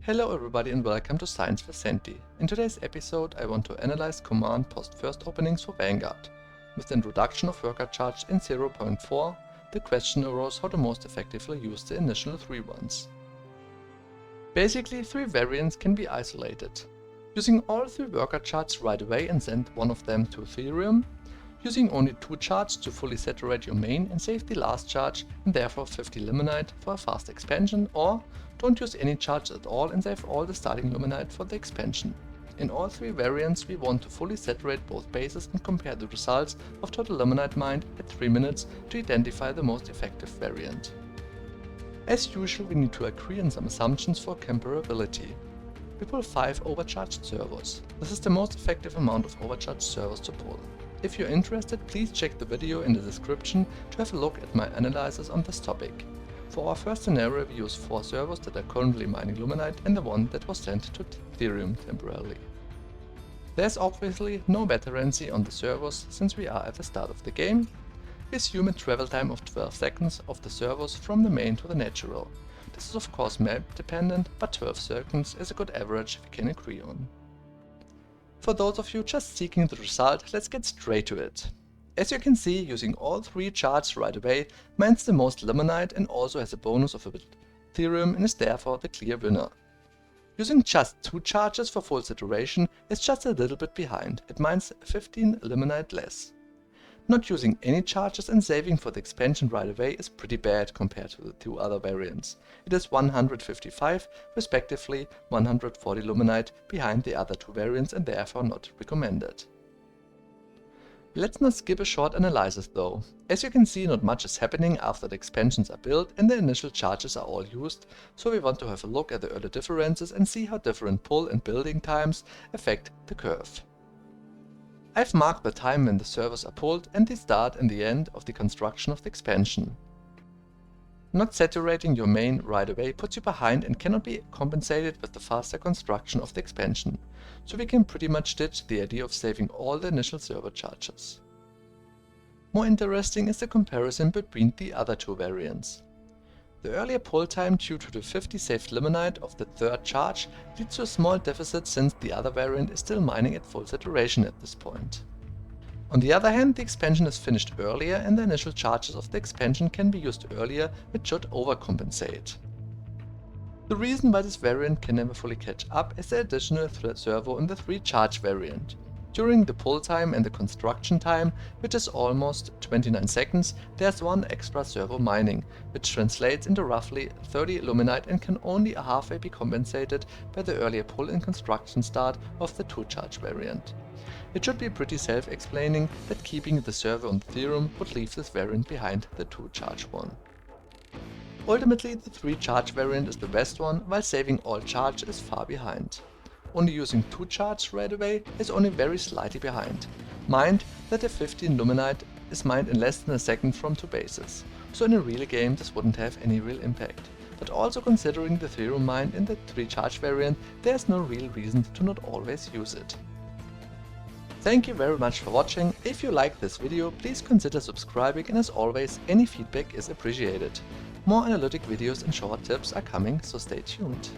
Hello everybody and welcome to Science with Senti. In today's episode I want to analyze Command Post first openings for Vanguard. With the introduction of worker charge in 0.4, the question arose how to most effectively use the initial 3 ones. Basically 3 variants can be isolated. Using all 3 worker charges right away and send one of them to Ethereum, using only 2 charges to fully saturate your main and save the last charge and therefore 50 luminite for a fast expansion, or don't use any charge at all and save all the starting luminite for the expansion. In all 3 variants we want to fully saturate both bases and compare the results of total luminite mined at 3 minutes to identify the most effective variant. As usual we need to agree on some assumptions for comparability. We pull 5 overcharged servos. This is the most effective amount of overcharged servos to pull. If you're interested, please check the video in the description to have a look at my analysis on this topic. For our first scenario we use 4 servos that are currently mining luminite and the one that was sent to Ethereum temporarily. There's obviously no veterancy on the servos since we are at the start of the game. We assume a travel time of 12 seconds of the servos from the main to the natural. This is of course map dependent, but 12 seconds is a good average we can agree on. For those of you just seeking the result, let's get straight to it. As you can see, using all 3 charts right away mines the most luminite and also has a bonus of a bit Ethereum and is therefore the clear winner. Using just 2 charges for full saturation is just a little bit behind, it mines 15 luminite less. Not using any charges and saving for the expansion right away is pretty bad compared to the 2 other variants. It is 155, respectively 140 luminite behind the other 2 variants and therefore not recommended. Let's not skip a short analysis though. As you can see, not much is happening after the expansions are built and the initial charges are all used, so we want to have a look at the early differences and see how different pull and building times affect the curve. I've marked the time when the servers are pulled and the start and the end of the construction of the expansion. Not saturating your main right away puts you behind and cannot be compensated with the faster construction of the expansion, so we can pretty much ditch the idea of saving all the initial server charges. More interesting is the comparison between the other 2 variants. The earlier pull time due to the 50 saved luminite of the 3rd charge leads to a small deficit since the other variant is still mining at full saturation at this point. On the other hand, the expansion is finished earlier and the initial charges of the expansion can be used earlier, which should overcompensate. The reason why this variant can never fully catch up is the additional servo in the 3 charge variant. During the pull time and the construction time, which is almost 29 seconds, there's 1 extra servo mining, which translates into roughly 30 luminite and can only halfway be compensated by the earlier pull and construction start of the 2 charge variant. It should be pretty self-explaining that keeping the servo on Ethereum would leave this variant behind the 2 charge one. Ultimately, the 3 charge variant is the best one, while saving all charge is far behind. Only using 2 charges right away is only very slightly behind. Mind that the 15 luminite is mined in less than a second from 2 bases, so in a real game this wouldn't have any real impact. But also considering the Ethereum mined in the 3 charge variant, there's no real reason to not always use it. Thank you very much for watching. If you liked this video, please consider subscribing, and as always, any feedback is appreciated. More analytic videos and short tips are coming, so stay tuned.